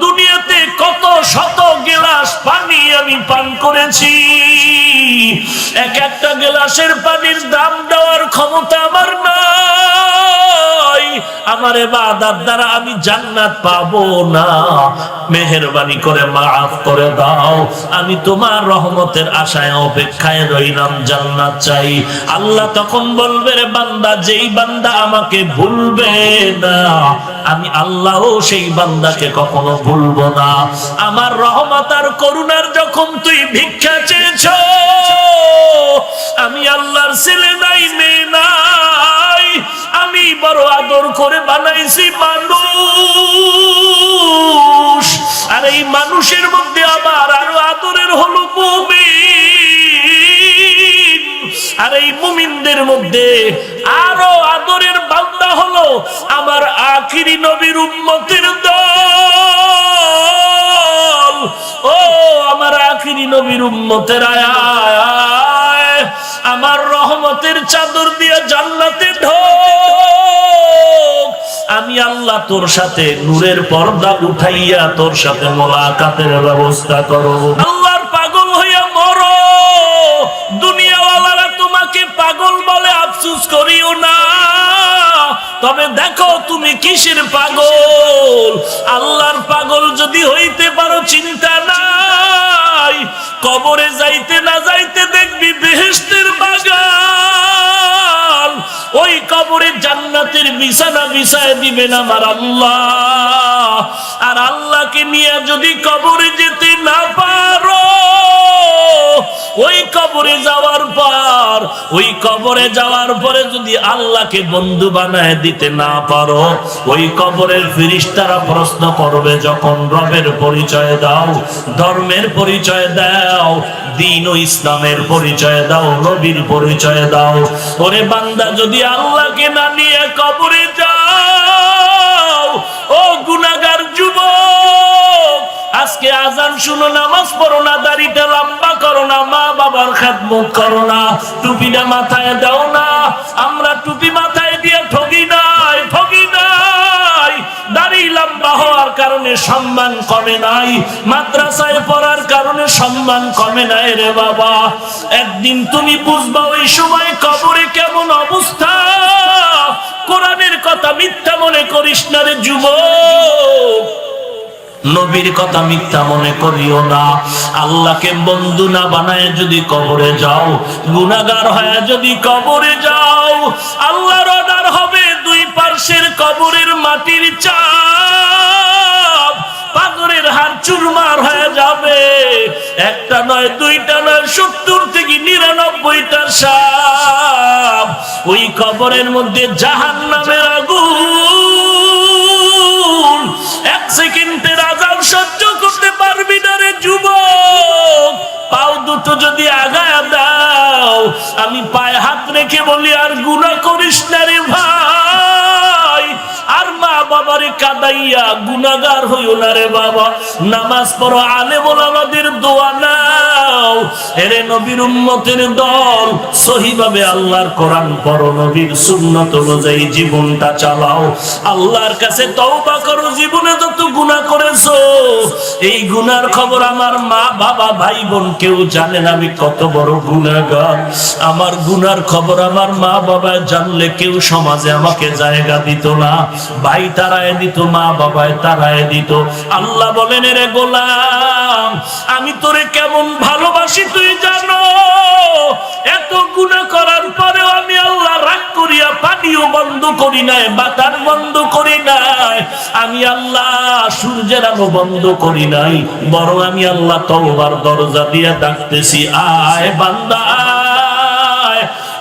দুনিয়াতে কত শত গ্লাস পানি আমি পান করেছি, এক একটা গ্লাসের পানির দাম দেওয়ার ক্ষমতা আমার নাই। আমার ইবাদত দ্বারা আমি জান্নাত পাবো না, মেহেরবানি করে মাফ করে দাও, আমি তোমার রহমতের আশায় অপেক্ষায় রইলাম, জান্নাত চাই। আল্লাহ তখন বলবে, রে বান্দা, যেই বান্দা আমাকে ভুলবে না, আমি আল্লাহও সেই বান্দাকে কখনো ভুলবো না। আমার রহমত আর করুণার যখন তুই ভিক্ষা চেয়েছ, আমি আল্লাহর ছেলে নাই, মেয়ে নাই, আমি বড় আদর করে বানাইছি মানুষ, আর এই মানুষের মধ্যে আমার আরো আদরের হলো মুমিন, আর এই মুমিনদের মধ্যে আরো আদরের বান্দা হলো আমার আখিরি নবীর উম্মতের দল। ও আমার আখিরি নবীর উম্মতের আয়, আমার রহমতের চাদর দিয়ে জান্নাতে ঢোক, আমি আল্লাহ তোর সাথে নূরের পর্দা উঠাইয়া তোর সাথে মোলাকাতের ব্যবস্থা করো। আল্লাহর পাগল হইয়া মরো, দুনিয়াওয়ালারা তোমাকে পাগল বলে, আফসোস করিও না। তবে দেখো তুমি কিসের পাগল। আল্লাহর পাগল যদি হইতে পারো চিন্তা নাই, কবরে যাইতে না যাইতে দেখবি বেহেশতের বাগান, ওই কবরে জান্নাতের বিছানা বিছায় দিবেন আমার আল্লাহ। আর আল্লাহকে নিয়ে যদি কবরে যেতে না পারো, ওই কবরে যাওয়ার পর, ওই কবরে যাওয়ার পরে যদি আল্লাহকে বন্ধু বানায় দিতে না পারো, ওই কবরের ফেরেশতারা প্রশ্ন করবে, যখন রবের পরিচয় দাও, ধর্মের পরিচয় দাও, দ্বীন ও ইসলামের পরিচয় দাও, নবীর পরিচয় দাও। ওরে বান্দা, যদি আল্লাহকে না নিয়ে কবরে যাও, ও গুনাহগার যুবক, আজকে আজান শুনো, নামাজ পড়ো না, দাড়িটা লম্বা করো না, মা বাবার খেদমত করো না, টুপিটা মাথায় দাও না। আমরা টুপি মাথায় দিয়ে ঠগি নাই, ঠগি নাই। দাড়ি লম্বা হওয়ার কারণে সম্মান কমে নাই, মাদ্রাসায় পড়ার কারণে সম্মান কমে নাই রে বাবা। একদিন তুমি বুঝবা ওই সময় কবরে কেমন অবস্থা। কোরআনের কথা মিথ্যা মনে করিস না রে যুবক, নবীর কথা মিথ্যা মনে করিও না। আল্লাহকে বন্ধু না বানায় যদি কবরে যাও, গুনাহগার হয়ে যদি কবরে যাও, আল্লাহর অর্ডার হবে দুই পার্শ্বের কবরের মাটির চাপ, পাথরের হাড় চুরমার হয়ে যাবে। একটা নয়, দুইটা নয়, 70 থেকে 99টা সাপ। ওই কবরের মধ্যে জাহান্নামের আগুন, এক সেকেন্ডের আযাব সহ্য করতে পারবি না রে যুবক। পাও দুটো যদি আগায়া দাও, আমি পায়ে হাত রেখে বলি, আর গুনাহ করিস না রে ভাই, আর মা বাবারে কাঁদাইয়া গুনাহগার হইও না রে বাবা। নামাজ পড়ো, আলেম ওলামাদের দোয়া নাও। এরে নবীর উম্মতের দল, সহিভাবে আল্লাহর কোরআন পড়ো, নবীর সুন্নাত অনুযায়ী জীবনটা চালাও, আল্লাহর কাছে তওবা করো। জীবনে যত গুনাহ করেছো, এই গুনার খবর আমার মা বাবা ভাই বোন কেউ জানে না আমি কত বড় গুনাহগার। আমার গুনার খবর আমার মা বাবা জানলে কেউ সমাজে আমাকে জায়গা দিত না, ভাই তারায় দিত, মা বাবায় তারায় দিত। আল্লাহ বলেন, রে গোলাম, আমি তোরে কেমন ভালোবাসি তুই জানো। এত গুনাহ করার পরেও আমি আল্লাহ রাগ করিয়া পানিও বন্ধ করি নাই, বাতাস বন্ধ করি নাই, আমি আল্লাহ সূর্যের আলো বন্ধ করি নাই, বরং আমি আল্লাহ তওবার দরজা দিয়ে ডাকতেছি, আয় বান্দা।